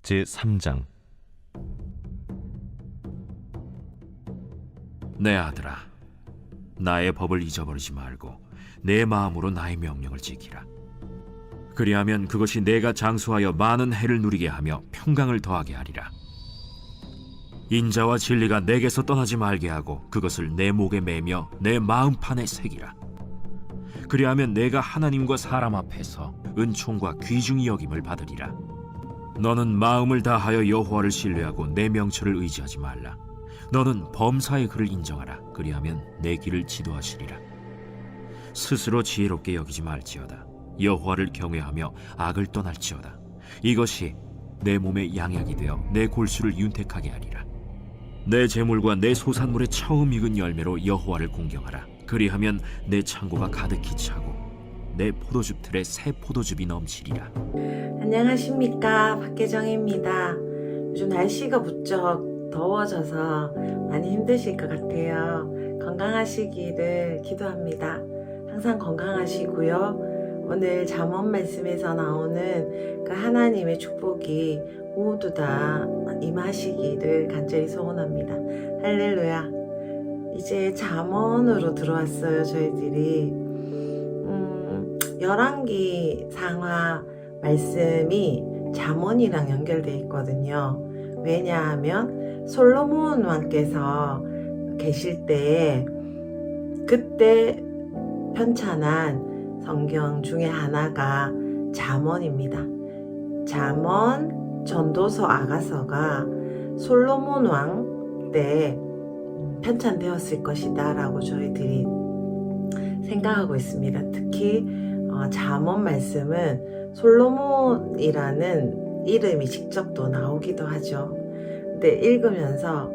제3장. 내 아들아, 나의 법을 잊어버리지 말고 내 마음으로 나의 명령을 지키라. 그리하면 그것이 내가 장수하여 많은 해를 누리게 하며 평강을 더하게 하리라. 인자와 진리가 내게서 떠나지 말게 하고 그것을 내 목에 매며 내 마음판에 새기라. 그리하면 내가 하나님과 사람 앞에서 은총과 귀중히 여김을 받으리라. 너는 마음을 다하여 여호와를 신뢰하고 내 명철을 의지하지 말라. 너는 범사의 그를 인정하라. 그리하면 내 길을 지도하시리라. 스스로 지혜롭게 여기지 말지어다. 여호와를 경외하며 악을 떠날지어다. 이것이 내 몸의 양약이 되어 내 골수를 윤택하게 하리라. 내 재물과 내 소산물의 처음 익은 열매로 여호와를 공경하라. 그리하면 내 창고가 가득히 차고 내 포도즙 틀에 새 포도즙이 넘치리라. 안녕하십니까, 박혜정입니다. 요즘 날씨가 무척 더워져서 많이 힘드실 것 같아요. 건강하시기를 기도합니다. 항상 건강하시고요. 오늘 잠언 말씀에서 나오는 그 하나님의 축복이 모두 다 임하시기를 간절히 소원합니다. 할렐루야. 이제 잠언으로 들어왔어요. 저희들이 열왕기 상하 말씀이 잠언이랑 연결되어 있거든요. 왜냐하면 솔로몬 왕께서 계실 때 그때 편찬한 성경 중에 하나가 잠언입니다. 잠언, 전도서, 아가서가 솔로몬 왕 때 편찬되었을 것이다 라고 저희들이 생각하고 있습니다. 특히 잠언 말씀은 솔로몬이라는 이름이 직접 또 나오기도 하죠. 근데 읽으면서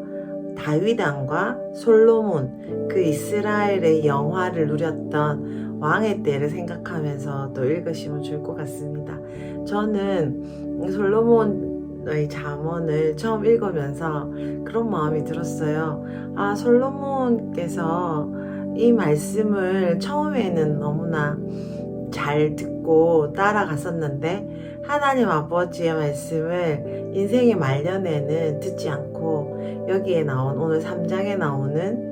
다윗 왕과 솔로몬, 그 이스라엘의 영화를 누렸던 왕의 때를 생각하면서 또 읽으시면 좋을 것 같습니다. 저는 솔로몬의 잠언을 처음 읽으면서 그런 마음이 들었어요. 아, 솔로몬께서 이 말씀을 처음에는 너무나 잘 듣고 따라갔었는데 하나님 아버지의 말씀을 인생의 말년에는 듣지 않고 여기에 나온 오늘 3장에 나오는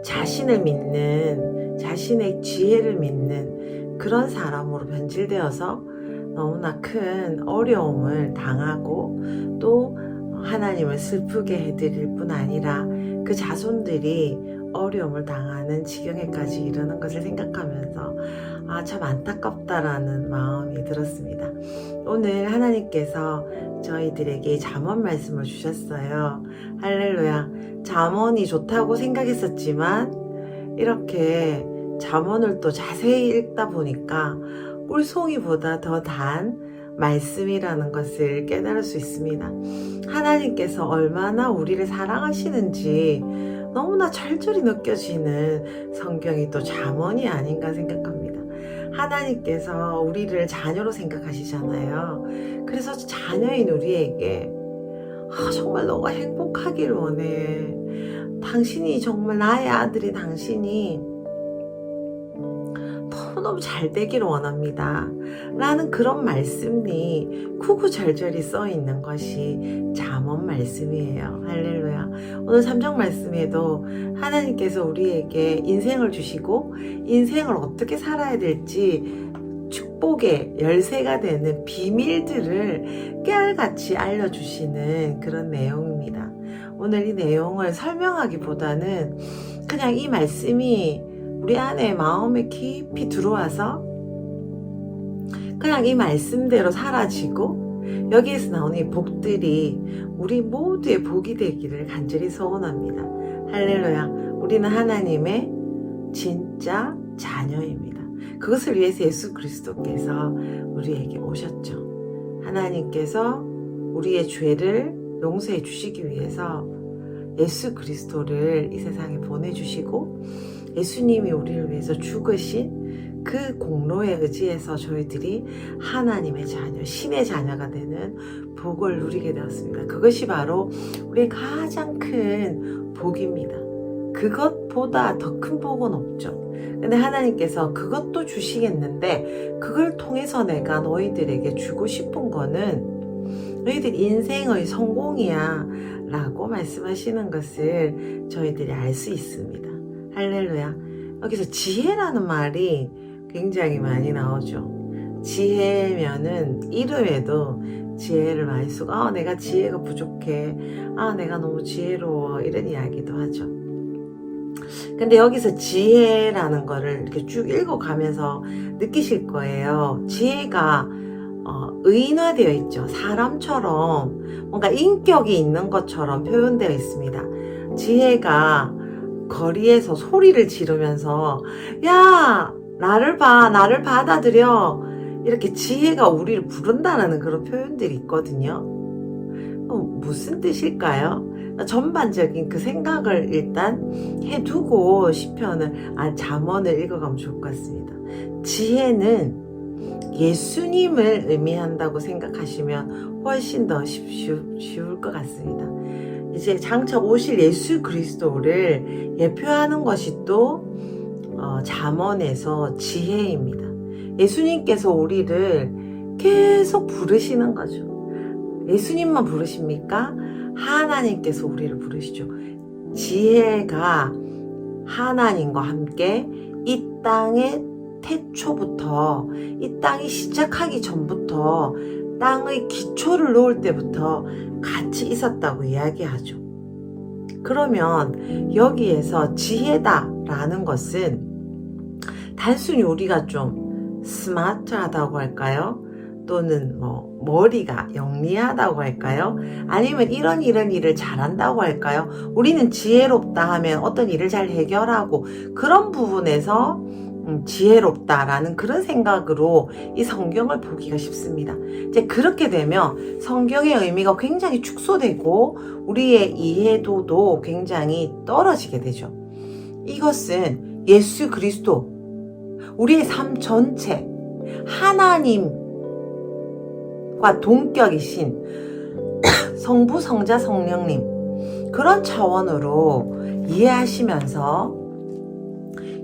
자신을 믿는, 자신의 지혜를 믿는 그런 사람으로 변질되어서 너무나 큰 어려움을 당하고 또 하나님을 슬프게 해드릴 뿐 아니라 그 자손들이 어려움을 당하는 지경에까지 이르는 것을 생각하면서 참 안타깝다라는 마음이 들었습니다. 오늘 하나님께서 저희들에게 잠언 말씀을 주셨어요. 할렐루야. 잠언이 좋다고 생각했었지만 이렇게 잠언을 또 자세히 읽다 보니까 꿀송이보다 더 단 말씀이라는 것을 깨달을 수 있습니다. 하나님께서 얼마나 우리를 사랑하시는지 너무나 철저히 느껴지는 성경이 또 잠언이 아닌가 생각합니다. 하나님께서 우리를 자녀로 생각하시잖아요. 그래서 자녀인 우리에게 정말 너가 행복하길 원해. 당신이 정말 나의 아들이 당신이 너무너무 잘 되기를 원합니다. 라는 그런 말씀이 구구절절히 써 있는 것이 잠언 말씀이에요. 할렐루야. 오늘 3장 말씀에도 하나님께서 우리에게 인생을 주시고 인생을 어떻게 살아야 될지 축복의 열쇠가 되는 비밀들을 깨알같이 알려주시는 그런 내용입니다. 오늘 이 내용을 설명하기보다는 그냥 이 말씀이 우리 안에 마음에 깊이 들어와서 그냥 이 말씀대로 사라지고 여기에서 나오는 이 복들이 우리 모두의 복이 되기를 간절히 소원합니다. 할렐루야. 우리는 하나님의 진짜 자녀입니다. 그것을 위해서 예수 그리스도께서 우리에게 오셨죠. 하나님께서 우리의 죄를 용서해 주시기 위해서 예수 그리스도를 이 세상에 보내주시고 예수님이 우리를 위해서 죽으신 그 공로에 의지해서 저희들이 하나님의 자녀, 신의 자녀가 되는 복을 누리게 되었습니다. 그것이 바로 우리의 가장 큰 복입니다. 그 그것보다 더 큰 복은 없죠. 근데 하나님께서 그것도 주시겠는데 그걸 통해서 내가 너희들에게 주고 싶은 거는 너희들 인생의 성공이야 라고 말씀하시는 것을 저희들이 알 수 있습니다. 할렐루야. 여기서 지혜라는 말이 굉장히 많이 나오죠. 지혜면은 이름에도 지혜를 많이 쓰고 내가 지혜가 부족해, 내가 너무 지혜로워, 이런 이야기도 하죠. 근데 여기서 지혜라는 거를 이렇게 쭉 읽어가면서 느끼실 거예요. 지혜가 의인화되어 있죠. 사람처럼 뭔가 인격이 있는 것처럼 표현되어 있습니다. 지혜가 거리에서 소리를 지르면서 야, 나를 봐, 나를 받아들여, 이렇게 지혜가 우리를 부른다는 그런 표현들이 있거든요. 무슨 뜻일까요? 전반적인 그 생각을 일단 해두고 시편을, 잠언을 읽어가면 좋을 것 같습니다. 지혜는 예수님을 의미한다고 생각하시면 훨씬 더 쉬울 것 같습니다. 이제 장차 오실 예수 그리스도를 예표하는 것이 또 잠언에서 지혜입니다. 예수님께서 우리를 계속 부르시는 거죠. 예수님만 부르십니까? 하나님께서 우리를 부르시죠. 지혜가 하나님과 함께 이 땅의 태초부터, 이 땅이 시작하기 전부터, 땅의 기초를 놓을 때부터 같이 있었다고 이야기하죠. 그러면 여기에서 지혜다라는 것은 단순히 우리가 좀 스마트하다고 할까요? 또는 머리가 영리하다고 할까요? 아니면 이런 일을 잘한다고 할까요? 우리는 지혜롭다 하면 어떤 일을 잘 해결하고 그런 부분에서 지혜롭다라는 그런 생각으로 이 성경을 보기가 쉽습니다. 이제 그렇게 되면 성경의 의미가 굉장히 축소되고 우리의 이해도도 굉장히 떨어지게 되죠. 이것은 예수 그리스도, 우리의 삶 전체, 하나님과 동격이신 성부, 성자, 성령님, 그런 차원으로 이해하시면서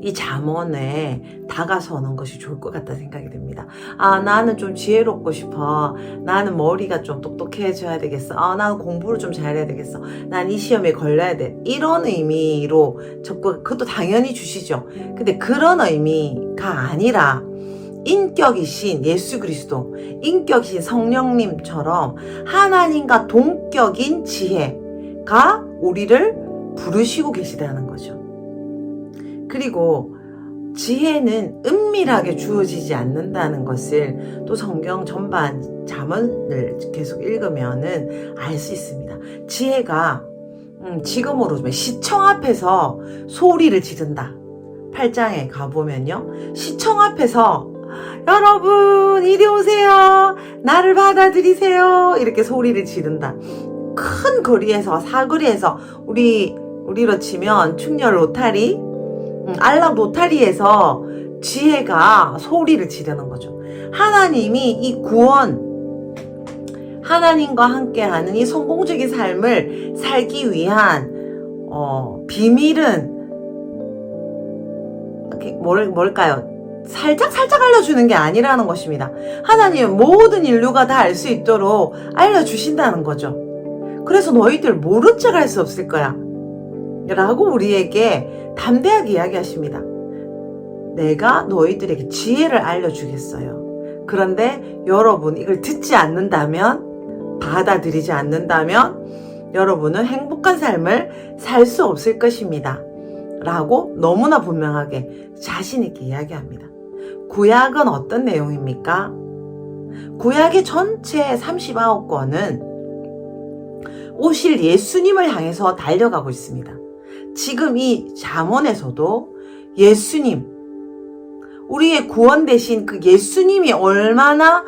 이 잠언에 다가서는 것이 좋을 것 같다는 생각이 듭니다. 나는 좀 지혜롭고 싶어. 나는 머리가 좀 똑똑해져야 되겠어. 나는 공부를 좀 잘해야 되겠어. 난 이 시험에 걸려야 돼. 이런 의미로 그것도 당연히 주시죠. 근데 그런 의미가 아니라 인격이신 예수 그리스도, 인격이신 성령님처럼 하나님과 동격인 지혜가 우리를 부르시고 계시다는 거죠. 그리고 지혜는 은밀하게 주어지지 않는다는 것을 또 성경 전반 잠언을 계속 읽으면은 알 수 있습니다. 지혜가 지금으로 시청 앞에서 소리를 지른다. 8장에 가보면요, 시청 앞에서 여러분 이리 오세요, 나를 받아들이세요, 이렇게 소리를 지른다. 큰 거리에서, 사거리에서, 우리로 치면 충렬 로타리, 안락 로타리에서 지혜가 소리를 지르는 거죠. 하나님이 이 구원, 하나님과 함께하는 이 성공적인 삶을 살기 위한 비밀은 뭘까요? 살짝 알려주는 게 아니라는 것입니다. 하나님은 모든 인류가 다 알 수 있도록 알려주신다는 거죠. 그래서 너희들 모른 척 할 수 없을 거야 라고 우리에게 담대하게 이야기하십니다. 내가 너희들에게 지혜를 알려주겠어요. 그런데 여러분 이걸 듣지 않는다면, 받아들이지 않는다면 여러분은 행복한 삶을 살 수 없을 것입니다 라고 너무나 분명하게 자신 있게 이야기합니다. 구약은 어떤 내용입니까? 구약의 전체 39권은 오실 예수님을 향해서 달려가고 있습니다. 지금 이 잠언에서도 예수님, 우리의 구원 되신 그 예수님이 얼마나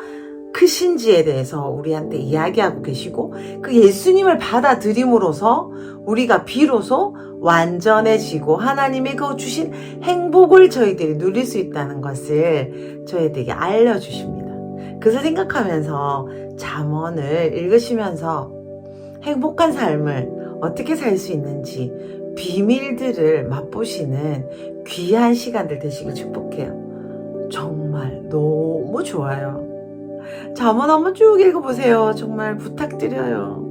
크신지에 대해서 우리한테 이야기하고 계시고, 그 예수님을 받아들임으로써 우리가 비로소 완전해지고 하나님의 그 주신 행복을 저희들이 누릴 수 있다는 것을 저희들에게 알려주십니다. 그래서 생각하면서 잠언을 읽으시면서 행복한 삶을 어떻게 살 수 있는지 비밀들을 맛보시는 귀한 시간들 되시길 축복해요. 정말 너무 좋아요. 잠언 한번 쭉 읽어보세요. 정말 부탁드려요.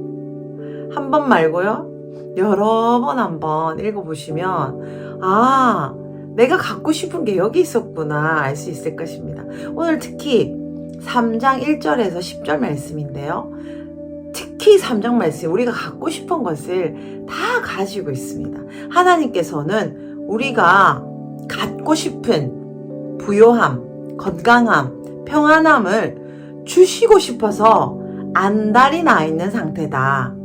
한 번 말고요. 여러 번 한번 읽어보시면 아, 내가 갖고 싶은 게 여기 있었구나 알 수 있을 것입니다. 오늘 특히 3장 1절에서 10절 말씀인데요. 특히 3장 말씀 우리가 갖고 싶은 것을 다 가지고 있습니다. 하나님께서는 우리가 갖고 싶은 부요함, 건강함, 평안함을 주시고 싶어서 안달이 나 있는 상태다.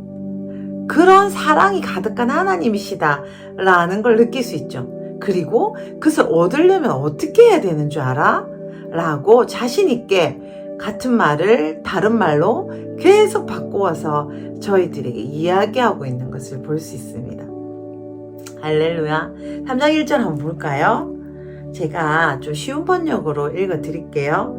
그런 사랑이 가득한 하나님이시다 라는 걸 느낄 수 있죠. 그리고 그것을 얻으려면 어떻게 해야 되는 줄 알아? 라고 자신 있게 같은 말을 다른 말로 계속 바꾸어서 저희들에게 이야기하고 있는 것을 볼 수 있습니다. 할렐루야. 3장 1절 한번 볼까요? 제가 좀 쉬운 번역으로 읽어 드릴게요.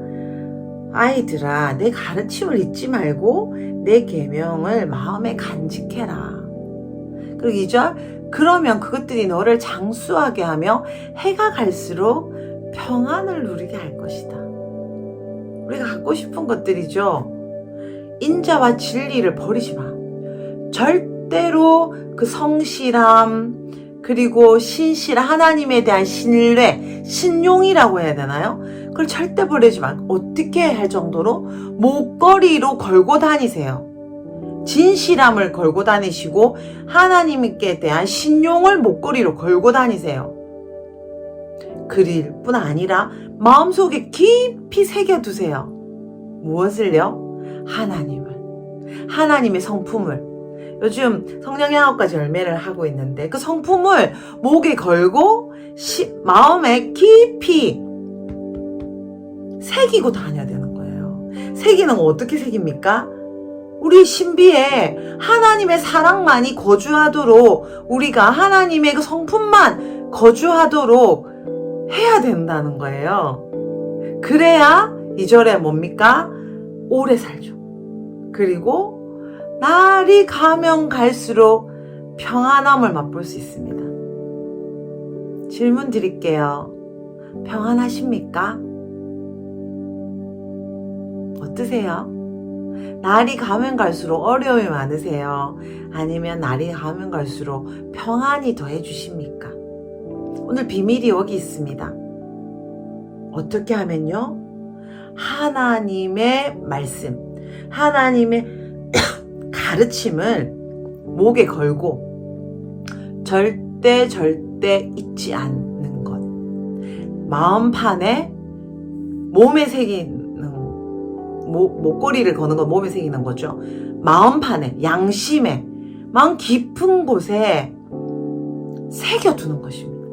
아이들아, 내 가르침을 잊지 말고 내 계명을 마음에 간직해라. 그리고 2절, 그러면 그것들이 너를 장수하게 하며 해가 갈수록 평안을 누리게 할 것이다. 우리가 갖고 싶은 것들이죠. 인자와 진리를 버리지 마. 절대로 그 성실함, 그리고 신실, 하나님에 대한 신뢰, 신용이라고 해야 되나요? 그걸 절대 버리지 마. 어떻게 할 정도로 목걸이로 걸고 다니세요. 진실함을 걸고 다니시고 하나님께 대한 신용을 목걸이로 걸고 다니세요. 그릴 뿐 아니라 마음속에 깊이 새겨두세요. 무엇을요? 하나님의 성품을. 요즘 성령양학과 열매를 하고 있는데 그 성품을 목에 걸고 마음에 깊이 새기고 다녀야 되는 거예요. 새기는 거 어떻게 새깁니까? 우리 신비에 하나님의 사랑만이 거주하도록 우리가 하나님의 그 성품만 거주하도록 해야 된다는 거예요. 그래야 2절에 뭡니까? 오래 살죠. 그리고 날이 가면 갈수록 평안함을 맛볼 수 있습니다. 질문 드릴게요. 평안하십니까? 어떠세요? 날이 가면 갈수록 어려움이 많으세요? 아니면 날이 가면 갈수록 평안이 더해 주십니까? 오늘 비밀이 여기 있습니다. 어떻게 하면요? 하나님의 말씀, 하나님의 가르침을 목에 걸고 절대 잊지 않는 것. 마음판에 몸에 새기는 목걸이를 거는 건 몸에 새기는 거죠. 마음판에, 양심에, 마음 깊은 곳에 새겨두는 것입니다.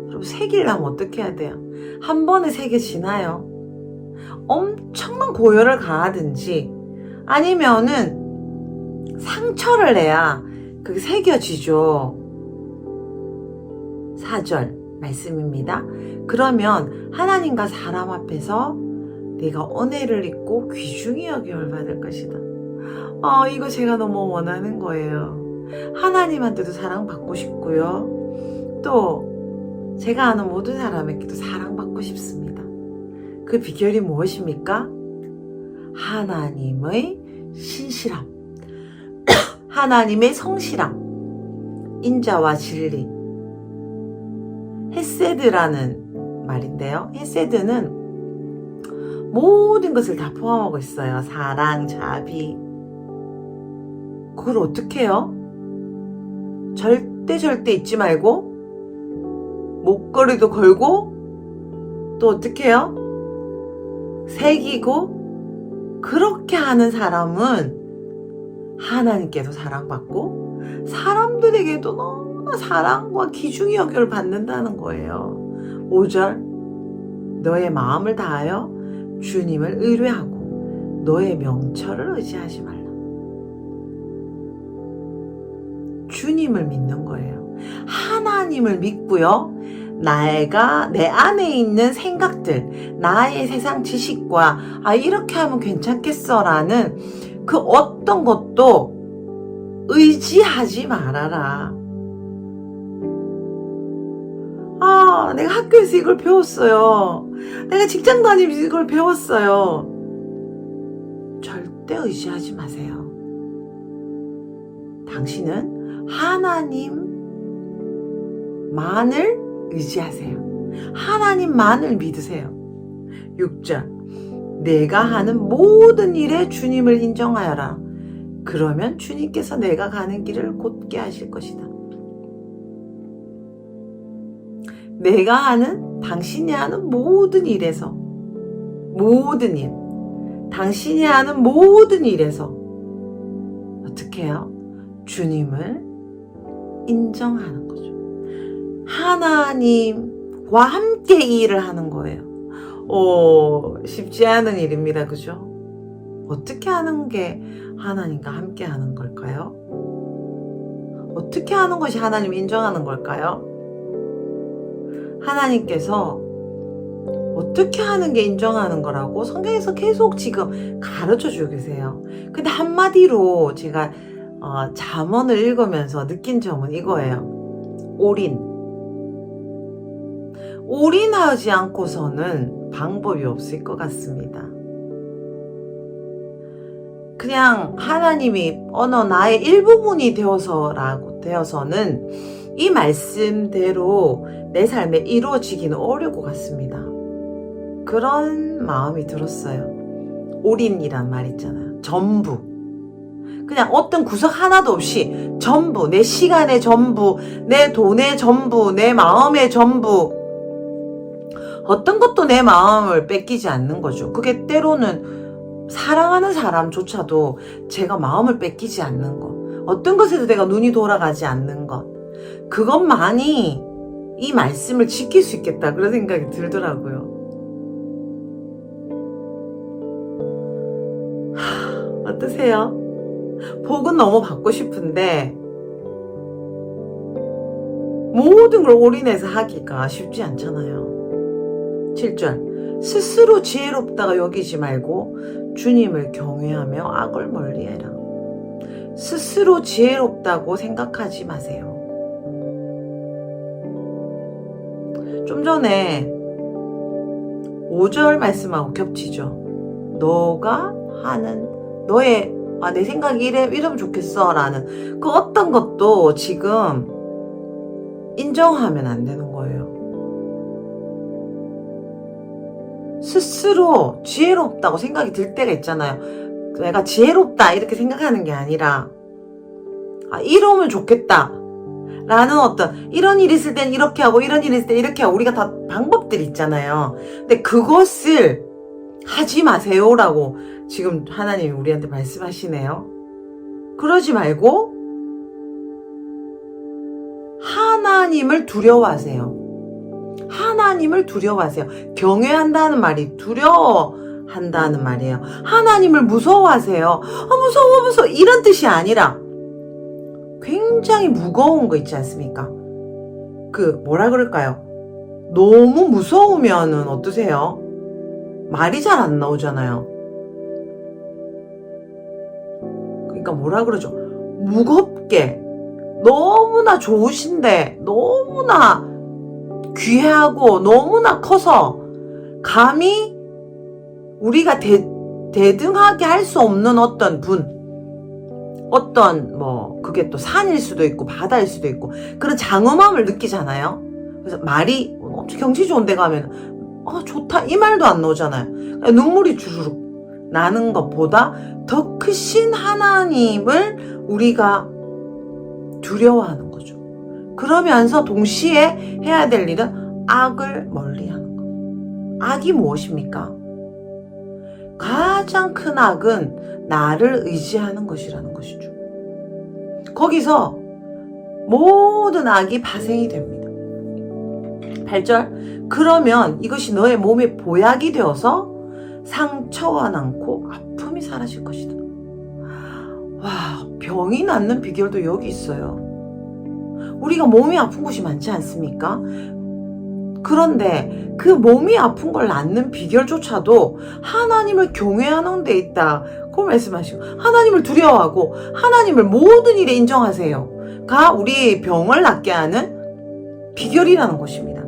여러분, 새기려면 어떻게 해야 돼요? 한 번에 새겨지나요? 엄청난 고열을 가하든지 아니면은 상처를 내야 그게 새겨지죠. 4절 말씀입니다. 그러면 하나님과 사람 앞에서 네가 은혜를 입고 귀중히 여김을 받을 것이다. 이거 제가 너무 원하는 거예요. 하나님한테도 사랑받고 싶고요. 또 제가 아는 모든 사람에게도 사랑받고 싶습니다. 그 비결이 무엇입니까? 하나님의 신실함, 하나님의 성실함, 인자와 진리. 헤세드라는 말인데요. 헤세드는 모든 것을 다 포함하고 있어요. 사랑, 자비. 그걸 어떻게 해요? 절대 잊지 말고 목걸이도 걸고 또 어떻게 해요? 새기고. 그렇게 하는 사람은 하나님께도 사랑받고 사람들에게도 너무나 사랑과 귀중히 여김을 받는다는 거예요. 5절 너의 마음을 다하여 주님을 의뢰하고 너의 명철을 의지하지 말라. 주님을 믿는 거예요. 하나님을 믿고요. 내가 내 안에 있는 생각들, 나의 세상 지식과 이렇게 하면 괜찮겠어라는 그 어떤 것도 의지하지 말아라. 내가 학교에서 이걸 배웠어요. 내가 직장 다니면서 이걸 배웠어요. 절대 의지하지 마세요. 당신은 하나님만을 의지하세요. 하나님만을 믿으세요. 6절, 내가 하는 모든 일에 주님을 인정하여라. 그러면 주님께서 내가 가는 길을 곧게 하실 것이다. 내가 하는, 당신이 하는 모든 일에서, 모든 일, 당신이 하는 모든 일에서 어떻게 해요? 주님을 인정하는 거죠. 하나님과 함께 이 일을 하는 거예요. 쉽지 않은 일입니다. 그죠? 어떻게 하는 게 하나님과 함께 하는 걸까요? 어떻게 하는 것이 하나님 인정하는 걸까요? 하나님께서 어떻게 하는 게 인정하는 거라고 성경에서 계속 지금 가르쳐 주고 계세요. 근데 한마디로 제가 잠언을 읽으면서 느낀 점은 이거예요. 올인하지 않고서는 방법이 없을 것 같습니다. 그냥 하나님이 나의 일부분이 되어서는 이 말씀대로 내 삶에 이루어지기는 어려울 것 같습니다. 그런 마음이 들었어요. 올인이란 말 있잖아요. 전부. 그냥 어떤 구석 하나도 없이 전부, 내 시간의 전부, 내 돈의 전부, 내 마음의 전부, 어떤 것도 내 마음을 뺏기지 않는 거죠. 그게 때로는 사랑하는 사람조차도 제가 마음을 뺏기지 않는 것, 어떤 것에도 내가 눈이 돌아가지 않는 것, 그것만이 이 말씀을 지킬 수 있겠다, 그런 생각이 들더라고요. 어떠세요? 복은 너무 받고 싶은데 모든 걸 올인해서 하기가 쉽지 않잖아요. 7절, 스스로 지혜롭다가 여기지 말고 주님을 경외하며 악을 멀리해라. 스스로 지혜롭다고 생각하지 마세요. 좀 전에 5절 말씀하고 겹치죠. 너가 하는 내 생각이 이러면 좋겠어 라는 그 어떤 것도 지금 인정하면 안 되는 거예요. 스스로 지혜롭다고 생각이 들 때가 있잖아요. 내가 지혜롭다 이렇게 생각하는 게 아니라 이러면 좋겠다 라는 어떤, 이런 일이 있을 땐 이렇게 하고 이런 일이 있을 땐 이렇게 하고, 우리가 다 방법들이 있잖아요. 근데 그것을 하지 마세요라고 지금 하나님이 우리한테 말씀하시네요. 그러지 말고 하나님을 두려워하세요. 하나님을 두려워하세요. 경외한다는 말이 두려워한다는 말이에요. 하나님을 무서워하세요. 무서워 이런 뜻이 아니라 굉장히 무거운 거 있지 않습니까? 뭐라 그럴까요? 너무 무서우면은 어떠세요? 말이 잘 안 나오잖아요. 그러니까 뭐라 그러죠? 무겁게, 너무나 좋으신데 너무나 귀하고 너무나 커서 감히 우리가 대등하게 할 수 없는 어떤 분, 그게 또 산일 수도 있고 바다일 수도 있고 그런 장엄함을 느끼잖아요. 그래서 말이 엄청 경치 좋은 데 가면 좋다 이 말도 안 나오잖아요. 눈물이 주르륵 나는 것보다 더 크신 하나님을 우리가 두려워하는 거죠. 그러면서 동시에 해야 될 일은 악을 멀리하는 거. 악이 무엇입니까? 가장 큰 악은 나를 의지하는 것이라는 것이죠. 거기서 모든 악이 발생이 됩니다. 8절, 그러면 이것이 너의 몸에 보약이 되어서 상처와 낳고 아픔이 사라질 것이다. 와, 병이 낫는 비결도 여기 있어요. 우리가 몸이 아픈 곳이 많지 않습니까? 그런데 그 몸이 아픈 걸 낫는 비결조차도 하나님을 경외하는 데 있다. 그 말씀하시고 하나님을 두려워하고 하나님을 모든 일에 인정하세요. 가 우리 병을 낫게 하는 비결이라는 것입니다.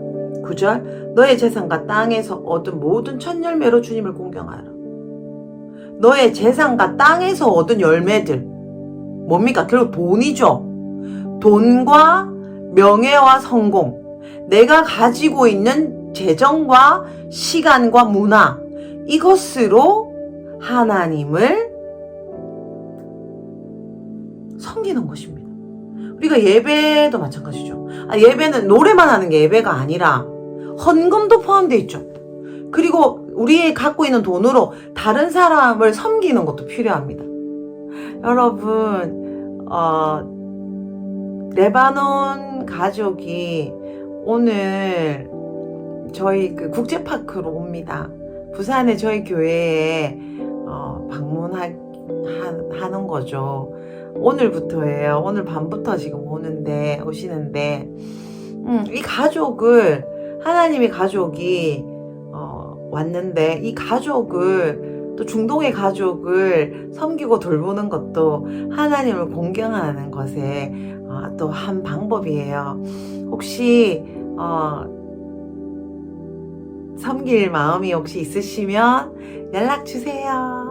9절 너의 재산과 땅에서 얻은 모든 첫 열매로 주님을 공경하라. 너의 재산과 땅에서 얻은 열매들 뭡니까? 결국 돈이죠. 돈과 명예와 성공, 내가 가지고 있는 재정과 시간과 문화, 이것으로 하나님을 섬기는 것입니다. 우리가 예배도 마찬가지죠. 예배는 노래만 하는 게 예배가 아니라 헌금도 포함되어 있죠. 그리고 우리의 갖고 있는 돈으로 다른 사람을 섬기는 것도 필요합니다. 여러분, 레바논 가족이 오늘 저희 그 국제파크로 옵니다. 부산에 저희 교회에 방문하는 거죠. 오늘부터예요. 오늘 밤부터 지금 오시는데, 이 가족을, 하나님의 가족이, 왔는데, 이 가족을, 또 중동의 가족을 섬기고 돌보는 것도 하나님을 공경하는 것에 또 한 방법이에요. 혹시, 섬길 마음이 혹시 있으시면 연락주세요.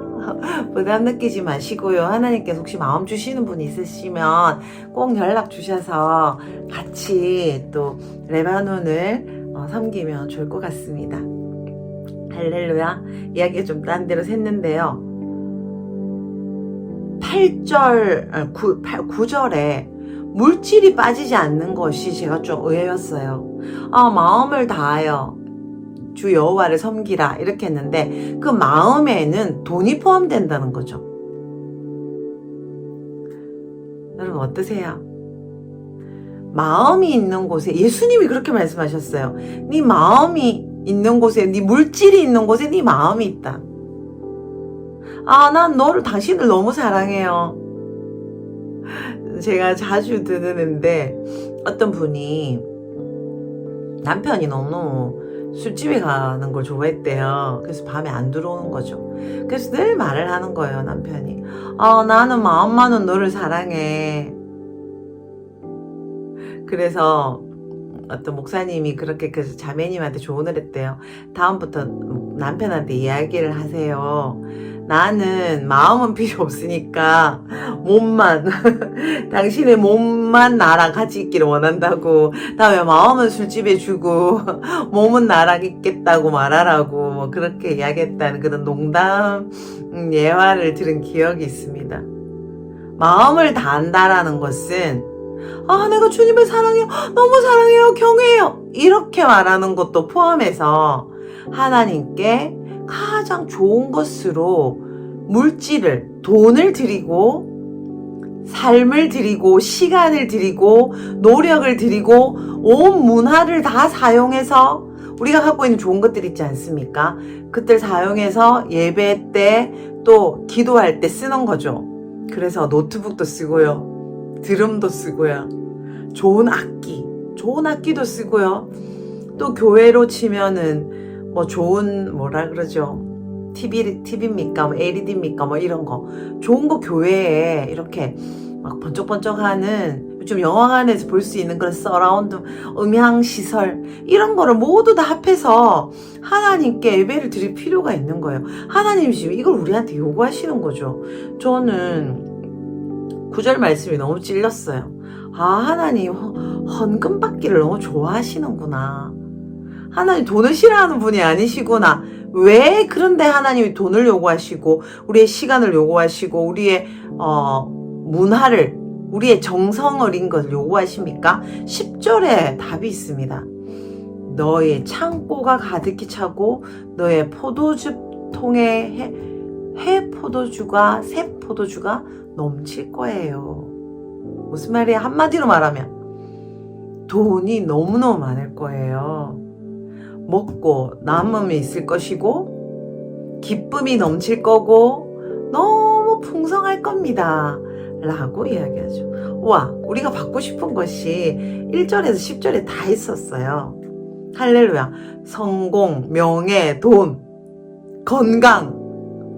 부담 느끼지 마시고요. 하나님께서 혹시 마음 주시는 분이 있으시면 꼭 연락 주셔서 같이 또 레바논을 섬기면 좋을 것 같습니다. 할렐루야. 이야기가 좀 딴 데로 샜는데요. 9절에 물질이 빠지지 않는 것이 제가 좀 의외였어요. 마음을 다하여 주 여호와를 섬기라 이렇게 했는데 그 마음에는 돈이 포함된다는 거죠. 여러분 어떠세요? 마음이 있는 곳에 예수님이 그렇게 말씀하셨어요. 네 마음이 있는 곳에, 네 물질이 있는 곳에 네 마음이 있다. 난 당신을 너무 사랑해요. 제가 자주 듣는데 어떤 분이 남편이 너무 술집에 가는 걸 좋아했대요. 그래서 밤에 안 들어오는 거죠. 그래서 늘 말을 하는 거예요, 남편이. 나는 마음만은 너를 사랑해. 그래서 어떤 목사님이 그렇게 그래서 자매님한테 조언을 했대요. 다음부터 남편한테 이야기를 하세요. 나는 마음은 필요 없으니까 몸만 당신의 몸만 나랑 같이 있기를 원한다고. 다음에 마음은 술집에 주고 몸은 나랑 있겠다고 말하라고 뭐 그렇게 이야기했다는 그런 농담 예화를 들은 기억이 있습니다. 마음을 다한다라는 것은 내가 주님을 사랑해요. 너무 사랑해요. 경외해요. 이렇게 말하는 것도 포함해서 하나님께 가장 좋은 것으로 물질을, 돈을 드리고 삶을 드리고 시간을 드리고 노력을 드리고 온 문화를 다 사용해서 우리가 갖고 있는 좋은 것들 있지 않습니까? 그들 사용해서 예배 때 또 기도할 때 쓰는 거죠. 그래서 노트북도 쓰고요. 드럼도 쓰고요. 좋은 악기도 쓰고요. 또 교회로 치면은 뭐 좋은 뭐라 그러죠? TV입니까? 뭐 LED입니까? 뭐 이런 거. 좋은 거 교회에 이렇게 막 번쩍번쩍하는 요즘 영화관에서 볼 수 있는 그런 서라운드 음향 시설 이런 거를 모두 다 합해서 하나님께 예배를 드릴 필요가 있는 거예요. 하나님이 지금 이걸 우리한테 요구하시는 거죠. 저는 9절 말씀이 너무 찔렸어요. 하나님 헌금 받기를 너무 좋아하시는구나. 하나님 돈을 싫어하는 분이 아니시구나. 왜 그런데 하나님이 돈을 요구하시고 우리의 시간을 요구하시고 우리의 문화를 우리의 정성을 인 것을 요구하십니까? 10절에 답이 있습니다. 너의 창고가 가득히 차고 너의 포도주 통에 새 포도주가 넘칠 거예요. 무슨 말이야? 한마디로 말하면 돈이 너무너무 많을 거예요. 먹고 남음이 있을 것이고 기쁨이 넘칠 거고 너무 풍성할 겁니다. 라고 이야기하죠. 와, 우리가 받고 싶은 것이 1절에서 10절에 다 있었어요. 할렐루야. 성공, 명예, 돈, 건강.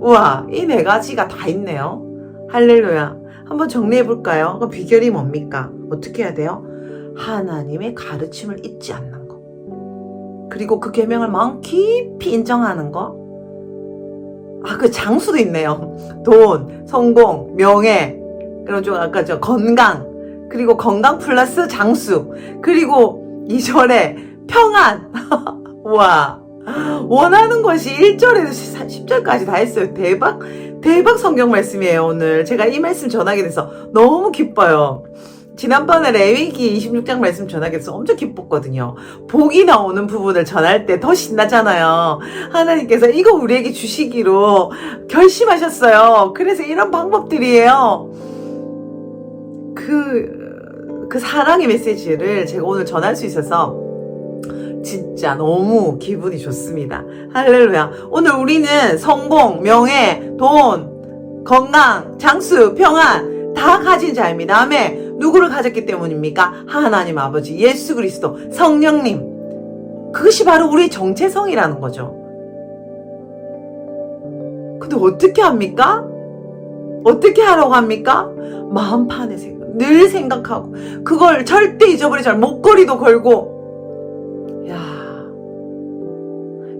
우와, 이 네 가지가 다 있네요. 할렐루야. 한번 정리해 볼까요? 그 비결이 뭡니까? 어떻게 해야 돼요? 하나님의 가르침을 잊지 않는 거. 그리고 그 계명을 마음 깊이 인정하는 거. 그 장수도 있네요. 돈, 성공, 명예, 그리고 좀 아까 건강, 그리고 건강 플러스 장수, 그리고 2절에 평안. 와, 원하는 것이 1절에서 10절까지 다 했어요. 대박 성경 말씀이에요. 오늘 제가 이 말씀 전하게 돼서 너무 기뻐요. 지난번에 레위기 26장 말씀 전하게 돼서 엄청 기뻤거든요. 복이 나오는 부분을 전할 때 더 신나잖아요. 하나님께서 이거 우리에게 주시기로 결심하셨어요. 그래서 이런 방법들이에요. 그 사랑의 메시지를 제가 오늘 전할 수 있어서 진짜 너무 기분이 좋습니다. 할렐루야. 오늘 우리는 성공, 명예, 돈, 건강, 장수, 평안 다 가진 자입니다. 아멘. 누구를 가졌기 때문입니까? 하나님 아버지, 예수 그리스도, 성령님. 그것이 바로 우리의 정체성이라는 거죠. 근데 어떻게 합니까? 어떻게 하라고 합니까? 마음판에 늘 생각하고 그걸 절대 잊어버리지 말고 목걸이도 걸고. 야,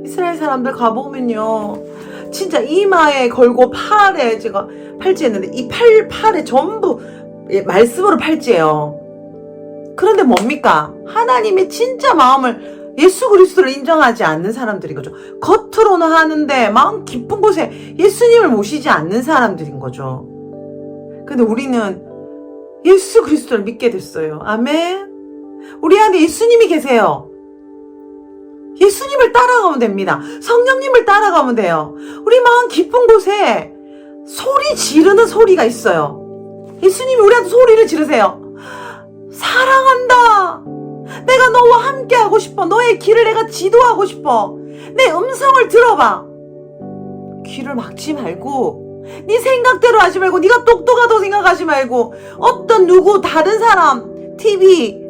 이스라엘 사람들 가보면요, 진짜 이마에 걸고 팔에, 제가 팔찌했는데 이 팔에 전부 말씀으로 팔찌예요. 그런데 뭡니까? 하나님의 진짜 마음을, 예수 그리스도를 인정하지 않는 사람들인 거죠. 겉으로는 하는데 마음 깊은 곳에 예수님을 모시지 않는 사람들인 거죠. 근데 우리는 예수 그리스도를 믿게 됐어요. 아멘. 우리 안에 예수님이 계세요. 예수님을 따라가면 됩니다. 성령님을 따라가면 돼요. 우리 마음 깊은 곳에 소리 지르는 소리가 있어요. 예수님이 우리한테 소리를 지르세요. 사랑한다. 내가 너와 함께 하고 싶어. 너의 길을 내가 지도하고 싶어. 내 음성을 들어봐. 귀를 막지 말고, 네 생각대로 하지 말고, 네가 똑똑하다고 생각하지 말고, 어떤 누구 다른 사람, TV,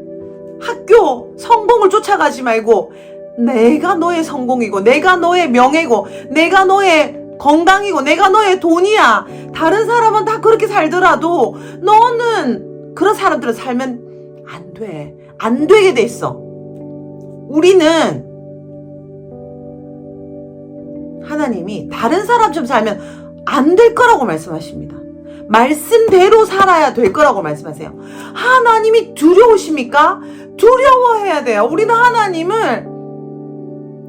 학교, 성공을 쫓아가지 말고, 내가 너의 성공이고, 내가 너의 명예고, 내가 너의 건강이고, 내가 너의 돈이야. 다른 사람은 다 그렇게 살더라도 너는, 그런 사람들은 살면 안 돼. 안 되게 돼 있어. 우리는 하나님이 다른 사람처럼 살면 안 될 거라고 말씀하십니다. 말씀대로 살아야 될 거라고 말씀하세요. 하나님이 두려우십니까? 두려워해야 돼요. 우리는 하나님을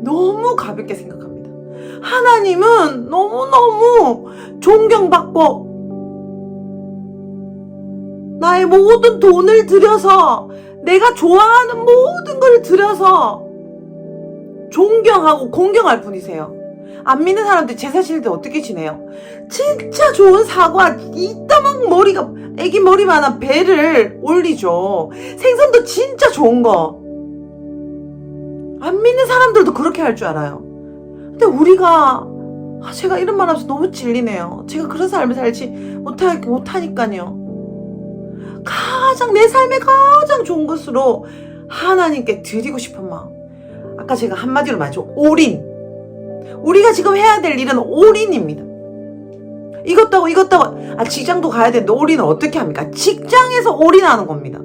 너무 가볍게 생각합니다. 하나님은 너무너무 존경받고, 나의 모든 돈을 들여서, 내가 좋아하는 모든 걸 들여서 존경하고 공경할 분이세요. 안 믿는 사람들 제사 지낼 때 어떻게 지내요? 진짜 좋은 사과, 이따만 머리가, 애기 머리만한 배를 올리죠. 생선도 진짜 좋은 거. 안 믿는 사람들도 그렇게 할 줄 알아요. 근데 우리가, 제가 이런 말 하면서 너무 찔리네요. 제가 그런 삶을 살지 못하니까요. 내 삶의 가장 좋은 것으로 하나님께 드리고 싶은 마음. 아까 제가 한마디로 말했죠. 올인. 우리가 지금 해야 될 일은 올인입니다. 이것도 하고, 직장도 가야 되는데 올인은 어떻게 합니까? 직장에서 올인하는 겁니다.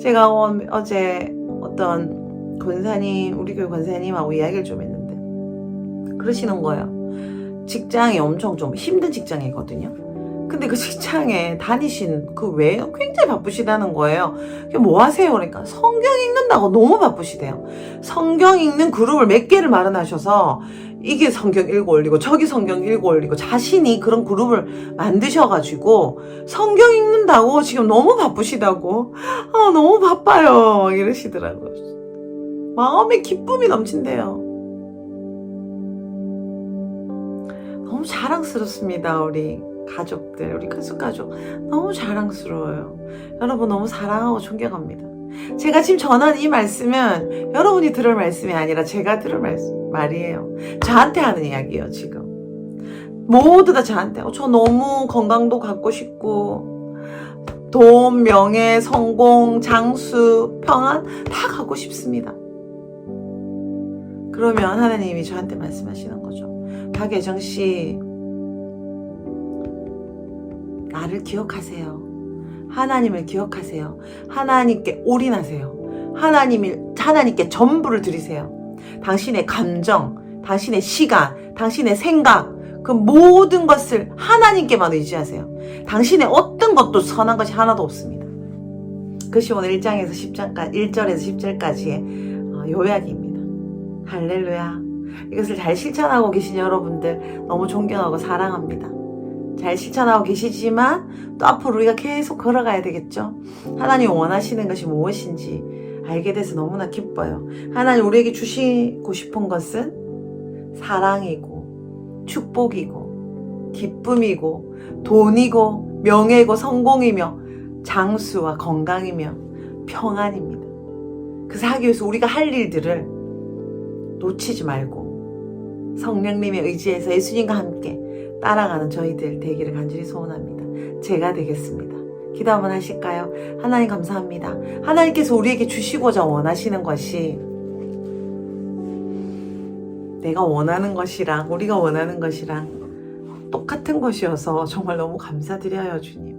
제가 어제 어떤 권사님, 우리 교회 권사님하고 이야기를 좀 했는데, 그러시는 거예요. 직장이 엄청 좀 힘든 직장이거든요. 근데 그 직장에 다니신 그 외에 굉장히 바쁘시다는 거예요. 뭐 하세요? 그러니까 성경 읽는다고 너무 바쁘시대요. 성경 읽는 그룹을 몇 개를 마련하셔서 이게 성경 읽고 올리고 저기 성경 읽고 올리고, 자신이 그런 그룹을 만드셔가지고 성경 읽는다고 지금 너무 바쁘시다고. 너무 바빠요 이러시더라고요. 마음에 기쁨이 넘친대요. 너무 자랑스럽습니다. 우리 가족들, 우리 큰숙가족 너무 자랑스러워요. 여러분 너무 사랑하고 존경합니다. 제가 지금 전하는 이 말씀은 여러분이 들을 말씀이 아니라 제가 들을 말이에요. 저한테 하는 이야기예요. 지금 모두 다 저한테. 저 너무 건강도 갖고 싶고, 돈, 명예, 성공, 장수, 평안 다 갖고 싶습니다. 그러면 하나님이 저한테 말씀하시는 거죠. 박예정씨, 나를 기억하세요. 하나님을 기억하세요. 하나님께 올인하세요. 하나님을 하나님께 전부를 드리세요. 당신의 감정, 당신의 시간, 당신의 생각, 그 모든 것을 하나님께만 의지하세요. 당신의 어떤 것도 선한 것이 하나도 없습니다. 그것이 오늘 1장에서 10장까지, 1절에서 10절까지의 요약입니다. 할렐루야. 이것을 잘 실천하고 계신 여러분들 너무 존경하고 사랑합니다. 잘 실천하고 계시지만 또 앞으로 우리가 계속 걸어가야 되겠죠. 하나님 원하시는 것이 무엇인지 알게 돼서 너무나 기뻐요. 하나님 우리에게 주시고 싶은 것은 사랑이고 축복이고 기쁨이고 돈이고 명예고 성공이며 장수와 건강이며 평안입니다. 그래서 하기 위해서 우리가 할 일들을 놓치지 말고 성령님의 의지에서 예수님과 함께 따라가는 저희들 되기를 간절히 소원합니다. 제가 되겠습니다. 기도 한번 하실까요? 하나님 감사합니다. 하나님께서 우리에게 주시고자 원하시는 것이 내가 원하는 것이랑 우리가 원하는 것이랑 똑같은 것이어서 정말 너무 감사드려요, 주님.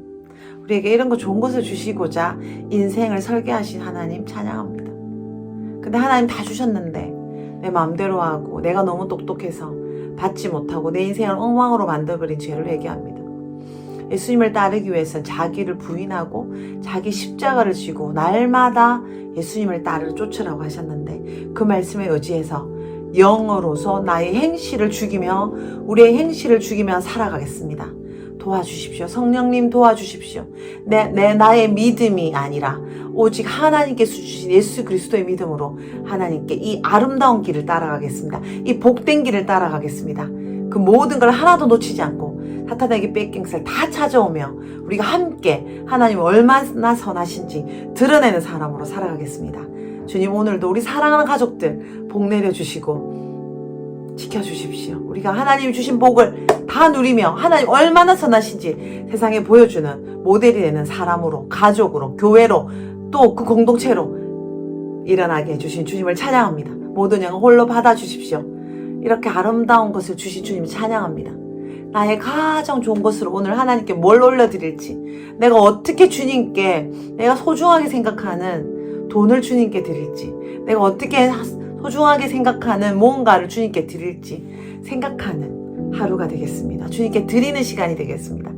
우리에게 이런 거 좋은 것을 주시고자 인생을 설계하신 하나님 찬양합니다. 근데 하나님 다 주셨는데 내 마음대로 하고 내가 너무 똑똑해서 받지 못하고 내 인생을 엉망으로 만들어버린 죄를 회개합니다. 예수님을 따르기 위해서는 자기를 부인하고 자기 십자가를 지고 날마다 예수님을 따르 쫓으라고 하셨는데 그 말씀에 의지해서 영으로서 나의 행실을 죽이며 우리의 행실을 죽이며 살아가겠습니다. 도와주십시오. 성령님 도와주십시오. 나의 믿음이 아니라 오직 하나님께서 주신 예수 그리스도의 믿음으로 하나님께 이 아름다운 길을 따라가겠습니다. 이 복된 길을 따라가겠습니다. 그 모든 걸 하나도 놓치지 않고 사탄에게 뺏긴 것을 다 찾아오며 우리가 함께 하나님 얼마나 선하신지 드러내는 사람으로 살아가겠습니다. 주님 오늘도 우리 사랑하는 가족들 복 내려주시고 지켜주십시오. 우리가 하나님이 주신 복을 다 누리며 하나님 얼마나 선하신지 세상에 보여주는 모델이 되는 사람으로 가족으로 교회로 또 그 공동체로 일어나게 해주신 주님을 찬양합니다. 모든 영을 홀로 받아주십시오. 이렇게 아름다운 것을 주신 주님 찬양합니다. 나의 가장 좋은 것으로 오늘 하나님께 뭘 올려드릴지 내가 어떻게 주님께 내가 소중하게 생각하는 돈을 주님께 드릴지 내가 어떻게 소중하게 생각하는 무언가를 주님께 드릴지 생각하는 하루가 되겠습니다. 주님께 드리는 시간이 되겠습니다.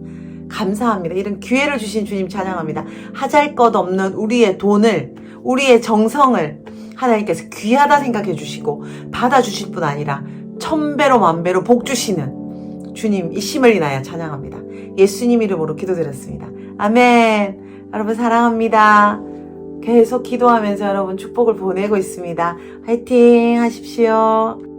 감사합니다. 이런 기회를 주신 주님 찬양합니다. 하잘 것 없는 우리의 돈을 우리의 정성을 하나님께서 귀하다 생각해 주시고 받아주실 뿐 아니라 1000배로 만배로 복 주시는 주님 이심을 인하여 찬양합니다. 예수님 이름으로 기도드렸습니다. 아멘. 여러분 사랑합니다. 계속 기도하면서 여러분 축복을 보내고 있습니다. 화이팅 하십시오.